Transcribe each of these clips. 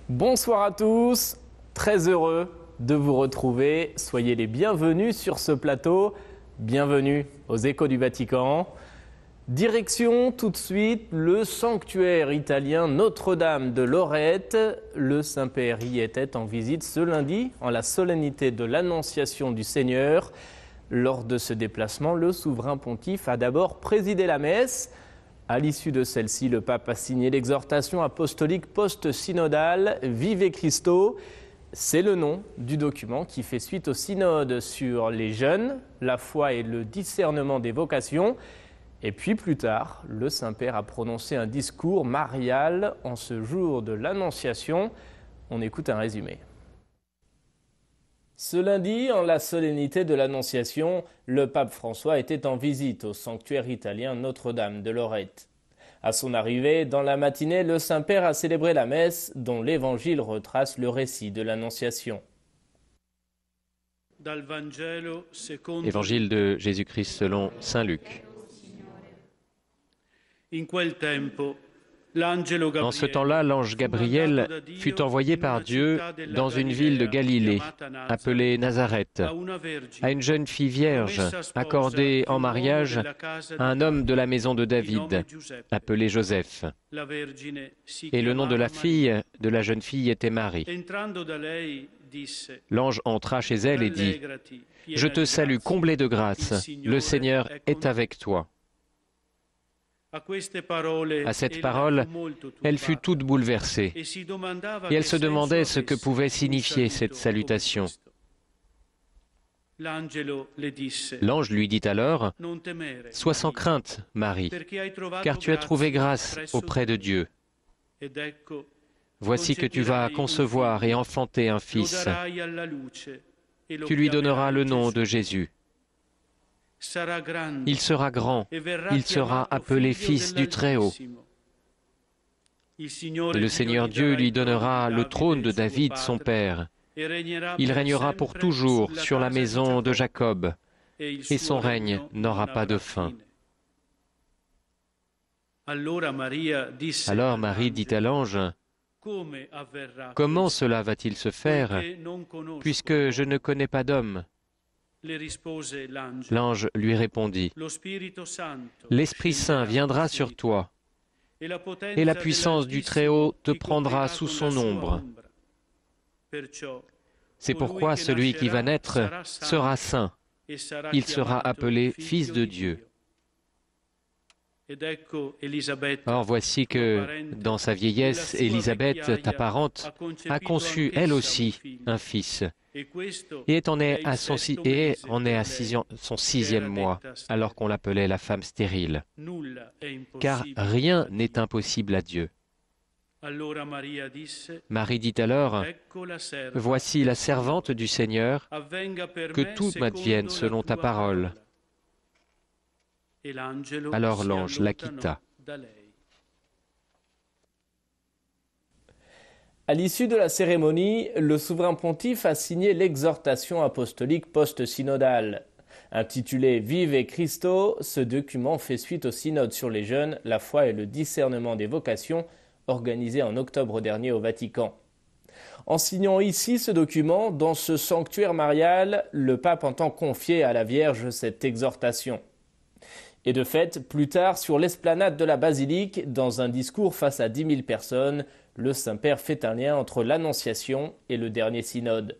Bonsoir à tous, très heureux de vous retrouver. Soyez les bienvenus sur ce plateau. Bienvenue aux Échos du Vatican. Direction tout de suite le sanctuaire italien Notre-Dame de Lorette. Le Saint-Père y était en visite ce lundi en la solennité de l'Annonciation du Seigneur. Lors de ce déplacement, le souverain pontife a d'abord présidé la messe. À l'issue de celle-ci, le pape a signé l'exhortation apostolique post-synodale Vive Christo. C'est le nom du document qui fait suite au synode sur les jeunes, la foi et le discernement des vocations. Et puis plus tard, le Saint-Père a prononcé un discours marial en ce jour de l'Annonciation. On écoute un résumé. Ce lundi, en la solennité de l'Annonciation, le pape François était en visite au sanctuaire italien Notre-Dame de Lorette. À son arrivée, dans la matinée, le Saint-Père a célébré la messe dont l'Évangile retrace le récit de l'Annonciation. Évangile de Jésus-Christ selon saint Luc. En ce temps-là, l'ange Gabriel fut envoyé par Dieu dans une ville de Galilée, appelée Nazareth, à une jeune fille vierge, accordée en mariage à un homme de la maison de David, appelé Joseph. Et le nom de la jeune fille était Marie. L'ange entra chez elle et dit : « Je te salue, comblée de grâce, le Seigneur est avec toi. » À cette parole, elle fut toute bouleversée, et elle se demandait ce que pouvait signifier cette salutation. L'ange lui dit alors : « Sois sans crainte, Marie, car tu as trouvé grâce auprès de Dieu. Voici que tu vas concevoir et enfanter un fils. Tu lui donneras le nom de Jésus. Il sera grand, il sera appelé Fils du Très-Haut. Le Seigneur Dieu lui donnera le trône de David, son père. Il régnera pour toujours sur la maison de Jacob, et son règne n'aura pas de fin. » Alors Marie dit à l'ange : « Comment cela va-t-il se faire, puisque je ne connais pas d'homme ? » L'ange lui répondit : « L'Esprit Saint viendra sur toi, et la puissance du Très-Haut te prendra sous son ombre. C'est pourquoi celui qui va naître sera saint, il sera appelé Fils de Dieu. » Or voici que, dans sa vieillesse, Élisabeth, ta parente, a conçu elle aussi un fils, et en est à son 6e mois, alors qu'on l'appelait la femme stérile. Car rien n'est impossible à Dieu. Marie dit alors : « Voici la servante du Seigneur, que tout m'advienne selon ta parole. » Alors l'ange la quitta. À l'issue de la cérémonie, le souverain pontife a signé l'exhortation apostolique post-synodale. Intitulé Vive Christo, ce document fait suite au synode sur les jeunes, la foi et le discernement des vocations, organisé en octobre dernier au Vatican. En signant ici ce document, dans ce sanctuaire marial, le pape entend confier à la Vierge cette exhortation. Et de fait, plus tard, sur l'esplanade de la basilique, dans un discours face à 10 000 personnes, le Saint-Père fait un lien entre l'Annonciation et le dernier synode.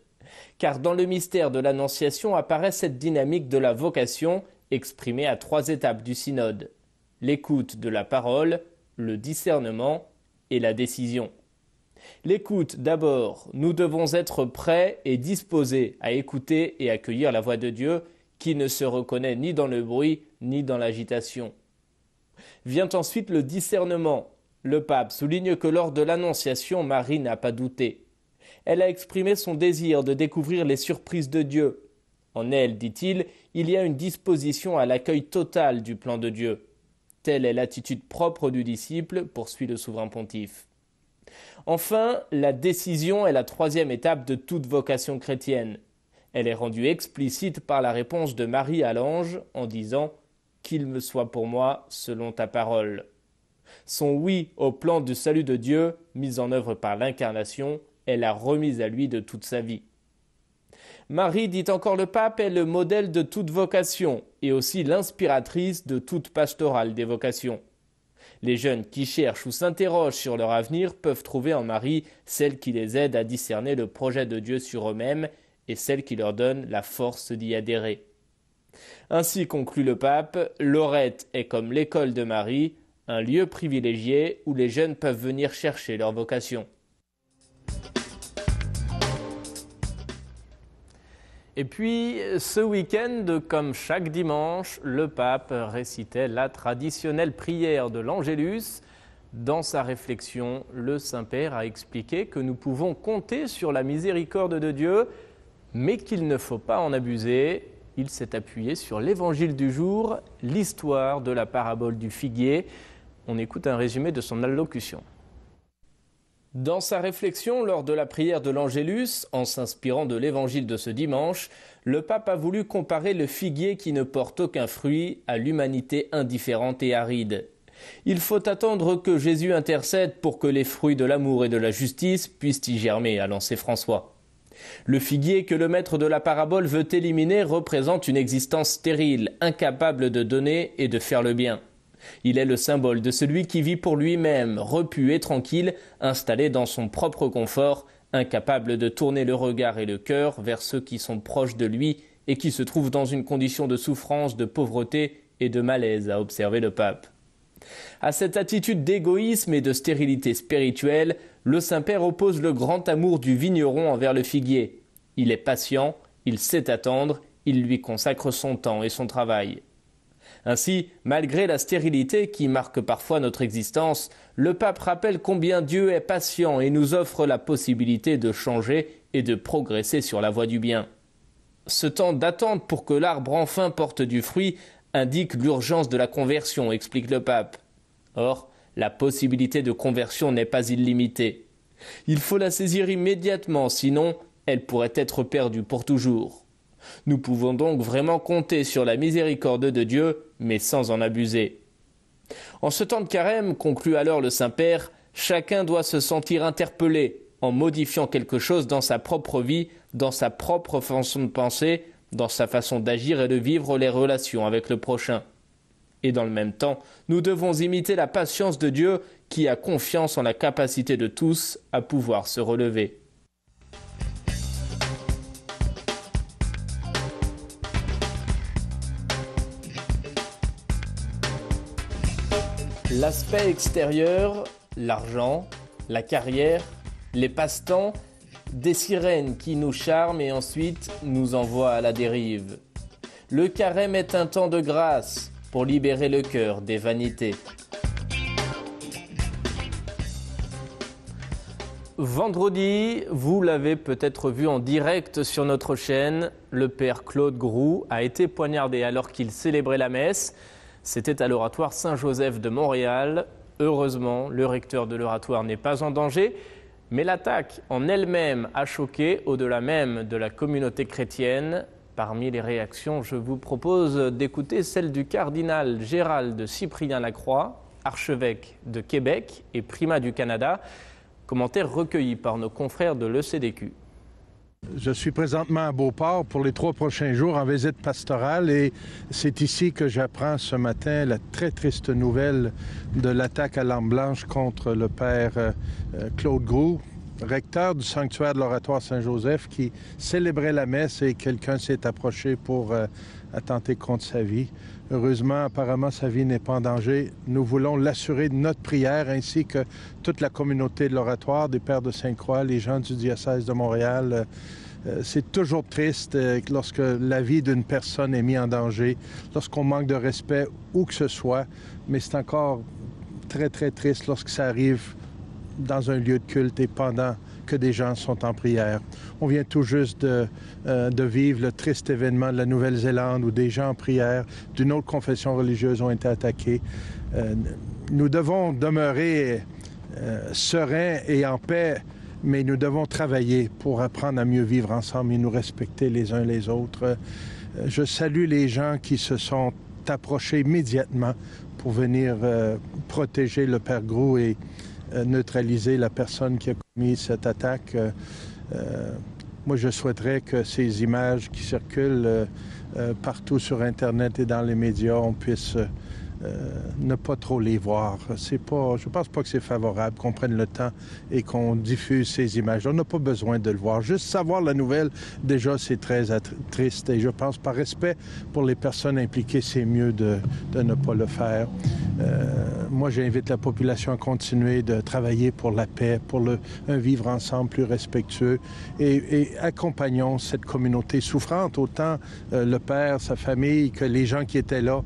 Car dans le mystère de l'Annonciation apparaît cette dynamique de la vocation exprimée à 3 étapes du synode : l'écoute de la parole, le discernement et la décision. L'écoute d'abord, nous devons être prêts et disposés à écouter et accueillir la voix de Dieu, qui ne se reconnaît ni dans le bruit ni dans l'agitation. Vient ensuite le discernement. Le pape souligne que lors de l'Annonciation, Marie n'a pas douté. Elle a exprimé son désir de découvrir les surprises de Dieu. En elle, dit-il, il y a une disposition à l'accueil total du plan de Dieu. Telle est l'attitude propre du disciple, poursuit le souverain pontife. Enfin, la décision est la 3e étape de toute vocation chrétienne. Elle est rendue explicite par la réponse de Marie à l'ange en disant « Qu'il me soit pour moi selon ta parole ». Son oui au plan du salut de Dieu, mis en œuvre par l'incarnation, est la remise à lui de toute sa vie. Marie, dit encore le pape, est le modèle de toute vocation et aussi l'inspiratrice de toute pastorale des vocations. Les jeunes qui cherchent ou s'interrogent sur leur avenir peuvent trouver en Marie celle qui les aide à discerner le projet de Dieu sur eux-mêmes et celle qui leur donne la force d'y adhérer. Ainsi conclut le pape, Lorette est comme l'école de Marie, un lieu privilégié où les jeunes peuvent venir chercher leur vocation. Et puis, ce week-end, comme chaque dimanche, le pape récitait la traditionnelle prière de l'Angélus. Dans sa réflexion, le Saint-Père a expliqué que nous pouvons compter sur la miséricorde de Dieu, mais qu'il ne faut pas en abuser. Il s'est appuyé sur l'évangile du jour, l'histoire de la parabole du figuier. On écoute un résumé de son allocution. Dans sa réflexion lors de la prière de l'Angélus, en s'inspirant de l'évangile de ce dimanche, le pape a voulu comparer le figuier qui ne porte aucun fruit à l'humanité indifférente et aride. Il faut attendre que Jésus intercède pour que les fruits de l'amour et de la justice puissent y germer, a lancé François. Le figuier que le maître de la parabole veut éliminer représente une existence stérile, incapable de donner et de faire le bien. Il est le symbole de celui qui vit pour lui-même, repu et tranquille, installé dans son propre confort, incapable de tourner le regard et le cœur vers ceux qui sont proches de lui et qui se trouvent dans une condition de souffrance, de pauvreté et de malaise, a observé le pape. À cette attitude d'égoïsme et de stérilité spirituelle, le Saint-Père oppose le grand amour du vigneron envers le figuier. Il est patient, il sait attendre, il lui consacre son temps et son travail. Ainsi, malgré la stérilité qui marque parfois notre existence, le pape rappelle combien Dieu est patient et nous offre la possibilité de changer et de progresser sur la voie du bien. Ce temps d'attente pour que l'arbre enfin porte du fruit indique l'urgence de la conversion, explique le pape. Or, la possibilité de conversion n'est pas illimitée. Il faut la saisir immédiatement, sinon elle pourrait être perdue pour toujours. Nous pouvons donc vraiment compter sur la miséricorde de Dieu, mais sans en abuser. En ce temps de carême, conclut alors le Saint-Père, chacun doit se sentir interpellé en modifiant quelque chose dans sa propre vie, dans sa propre façon de penser, dans sa façon d'agir et de vivre les relations avec le prochain. Et dans le même temps, nous devons imiter la patience de Dieu qui a confiance en la capacité de tous à pouvoir se relever. L'aspect extérieur, l'argent, la carrière, les passe-temps, des sirènes qui nous charment et ensuite nous envoient à la dérive. Le carême est un temps de grâce pour libérer le cœur des vanités. Vendredi, vous l'avez peut-être vu en direct sur notre chaîne, le père Claude Groux a été poignardé alors qu'il célébrait la messe. C'était à l'oratoire Saint-Joseph de Montréal. Heureusement, le recteur de l'oratoire n'est pas en danger, mais l'attaque en elle-même a choqué au-delà même de la communauté chrétienne. Parmi les réactions, je vous propose d'écouter celle du cardinal Gérald Cyprien Lacroix, archevêque de Québec et primat du Canada, commentaire recueilli par nos confrères de l'ECDQ. Je suis présentement à Beauport pour les 3 prochains jours en visite pastorale et c'est ici que j'apprends ce matin la très triste nouvelle de l'attaque à l'arme blanche contre le père Claude Groux, recteur du sanctuaire de l'oratoire Saint-Joseph qui célébrait la messe et quelqu'un s'est approché pour attenter contre sa vie. Heureusement, apparemment, sa vie n'est pas en danger. Nous voulons l'assurer de notre prière ainsi que toute la communauté de l'oratoire, des Pères de Sainte-Croix, les gens du diocèse de Montréal. C'est toujours triste lorsque la vie d'une personne est mise en danger, lorsqu'on manque de respect où que ce soit, mais c'est encore très, très triste lorsque ça arrive dans un lieu de culte et pendant que des gens sont en prière. On vient tout juste de vivre le triste événement de la Nouvelle-Zélande où des gens en prière d'une autre confession religieuse ont été attaqués. Nous devons demeurer sereins et en paix, mais nous devons travailler pour apprendre à mieux vivre ensemble et nous respecter les uns les autres. Je salue les gens qui se sont approchés immédiatement pour venir protéger le Père Grou et neutraliser la personne qui a commis cette attaque. Moi, je souhaiterais que ces images qui circulent partout sur Internet et dans les médias, on puisse ne pas trop les voir. C'est pas, je pense pas que c'est favorable qu'on prenne le temps et qu'on diffuse ces images. On n'a pas besoin de le voir. Juste savoir la nouvelle, déjà, c'est très triste. Et je pense, par respect pour les personnes impliquées, c'est mieux de ne pas le faire. Moi, j'invite la population à continuer de travailler pour la paix, pour un vivre ensemble plus respectueux et accompagnons cette communauté souffrante, autant le père, sa famille, que les gens qui étaient là.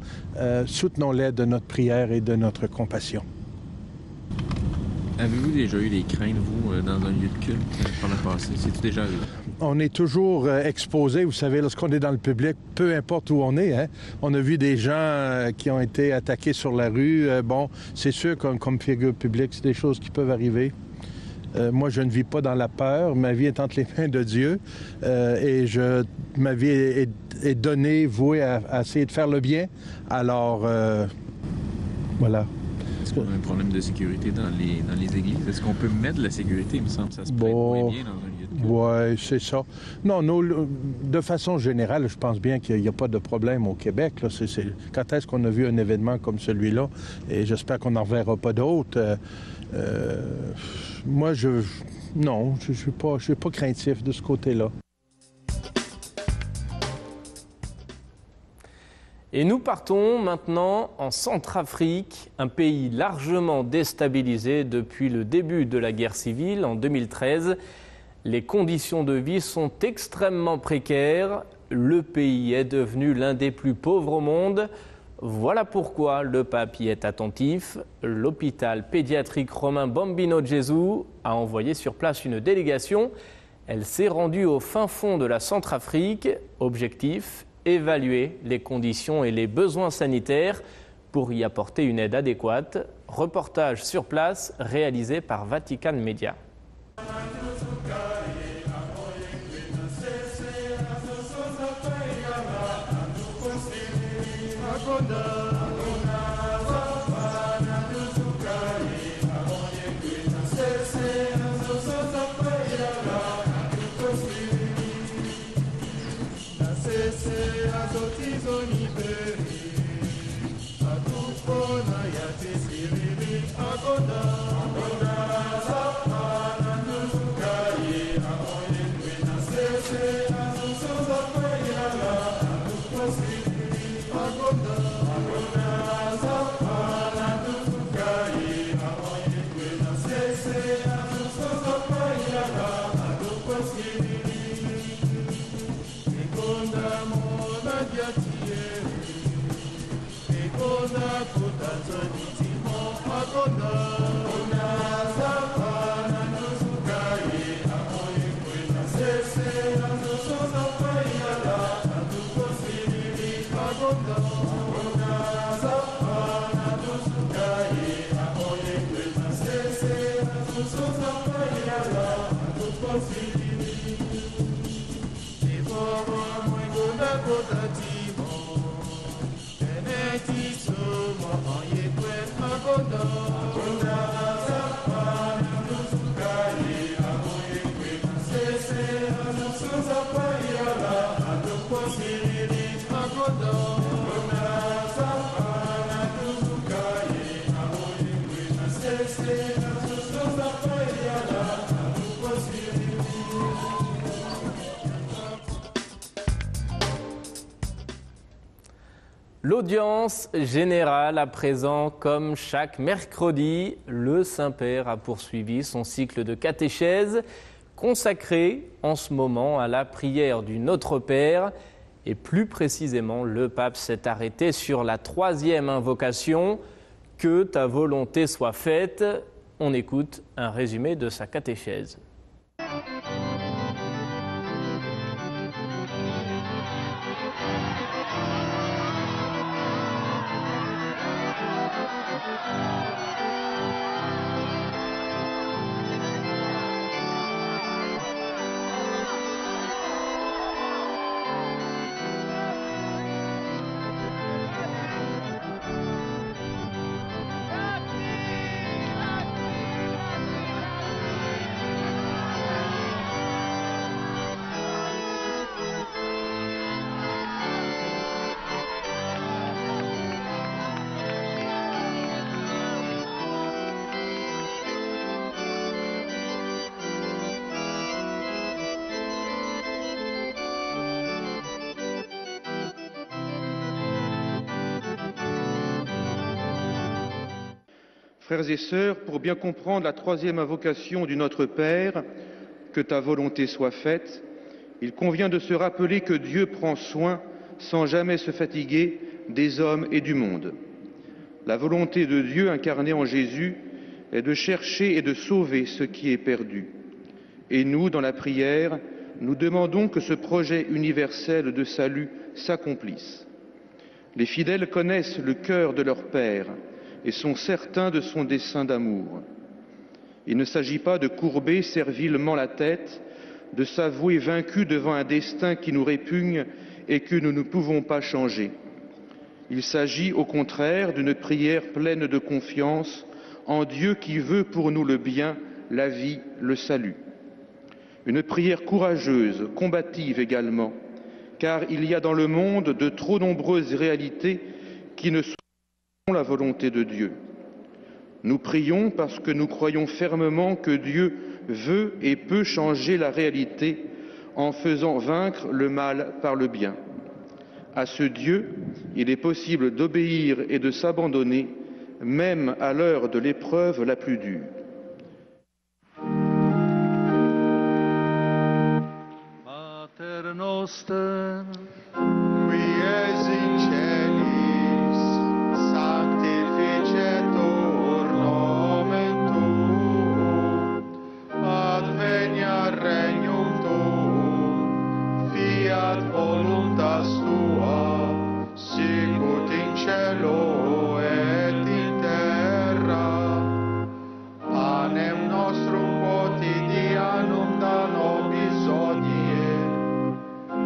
Soutenons-les de notre prière et de notre compassion. Avez-vous déjà eu des craintes, vous, dans un lieu de culte par le passé? C'est-tu déjà arrivé? On est toujours exposé, vous savez, lorsqu'on est dans le public, peu importe où on est. Hein? On a vu des gens qui ont été attaqués sur la rue. Bon, c'est sûr, comme figure publique, c'est des choses qui peuvent arriver. Moi, je ne vis pas dans la peur. Ma vie est entre les mains de Dieu. Ma vie est donnée, vouée à essayer de faire le bien. Alors, voilà. Est-ce qu'on a un problème de sécurité dans les églises? Est-ce qu'on peut mettre de la sécurité, il me semble? Ça se prête moins bien dans un lieu de culte. Oui, c'est ça. Non, de façon générale, je pense bien qu'il n'y a pas de problème au Québec. Là. Quand est-ce qu'on a vu un événement comme celui-là? Et j'espère qu'on n'en reverra pas d'autres. Moi, je ne suis pas craintif de ce côté-là. Et nous partons maintenant en Centrafrique, un pays largement déstabilisé depuis le début de la guerre civile en 2013. Les conditions de vie sont extrêmement précaires. Le pays est devenu l'un des plus pauvres au monde. Voilà pourquoi le pape y est attentif. L'hôpital pédiatrique Romain Bambino Gesù a envoyé sur place une délégation. Elle s'est rendue au fin fond de la Centrafrique. Objectif, évaluer les conditions et les besoins sanitaires pour y apporter une aide adéquate. Reportage sur place réalisé par Vatican Media. L'audience générale à présent, comme chaque mercredi, le Saint-Père a poursuivi son cycle de catéchèse consacré en ce moment à la prière du Notre Père. Et plus précisément, le pape s'est arrêté sur la 3e invocation, « Que ta volonté soit faite ». On écoute un résumé de sa catéchèse. Frères et sœurs, pour bien comprendre la troisième invocation du Notre Père, que ta volonté soit faite, il convient de se rappeler que Dieu prend soin, sans jamais se fatiguer, des hommes et du monde. La volonté de Dieu incarnée en Jésus est de chercher et de sauver ce qui est perdu. Et nous, dans la prière, nous demandons que ce projet universel de salut s'accomplisse. Les fidèles connaissent le cœur de leur Père et sont certains de son dessein d'amour. Il ne s'agit pas de courber servilement la tête, de s'avouer vaincus devant un destin qui nous répugne et que nous ne pouvons pas changer. Il s'agit au contraire d'une prière pleine de confiance en Dieu qui veut pour nous le bien, la vie, le salut. Une prière courageuse, combative également, car il y a dans le monde de trop nombreuses réalités qui ne sont pas la volonté de Dieu. Nous prions parce que nous croyons fermement que Dieu veut et peut changer la réalité en faisant vaincre le mal par le bien. À ce Dieu, il est possible d'obéir et de s'abandonner, même à l'heure de l'épreuve la plus dure. Mater noster, qui es in celis, sanctificetur nomen tuum, adveniat regnum tuum, fiat voluntas tua, sicut in cielo et in terra. Panem nostrum quotidianum da nobis hodie,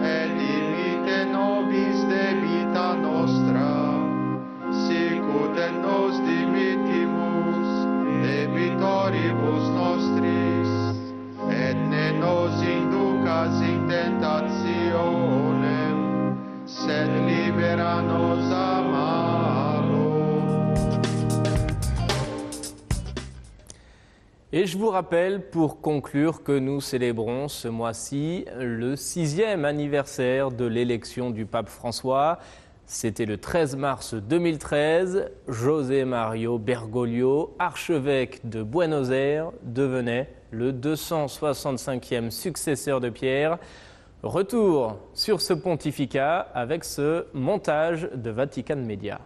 et dimite nobis debita nostra, sicut et nos dimittimus debitoribus nostris, et ne nos inducas in tentationem, sed libera nos a malo. Et je vous rappelle, pour conclure, que nous célébrons ce mois-ci le 6e anniversaire de l'élection du pape François. C'était le 13 mars 2013. José Mario Bergoglio, archevêque de Buenos Aires, devenait le 265e successeur de Pierre. Retour sur ce pontificat avec ce montage de Vatican Media.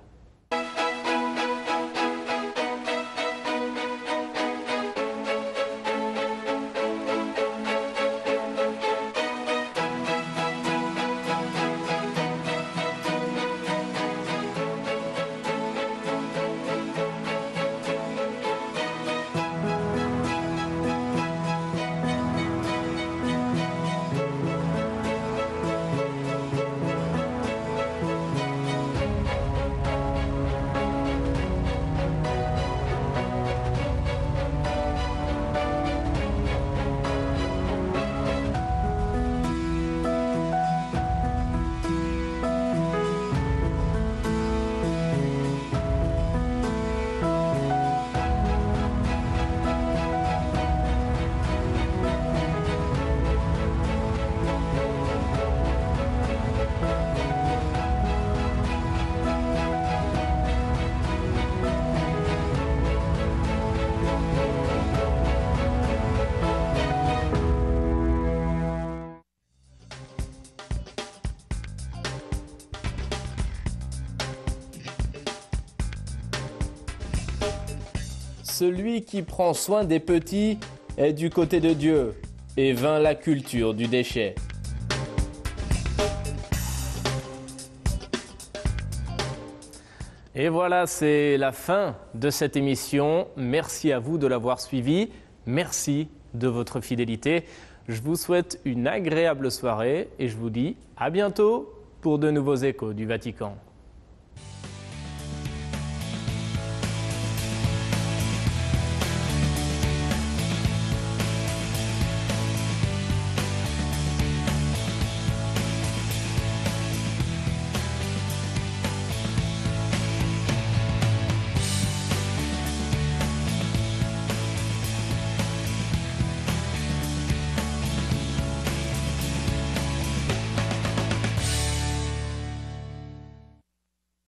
Celui qui prend soin des petits est du côté de Dieu et vainc la culture du déchet. Et voilà, c'est la fin de cette émission. Merci à vous de l'avoir suivi. Merci de votre fidélité. Je vous souhaite une agréable soirée et je vous dis à bientôt pour de nouveaux échos du Vatican.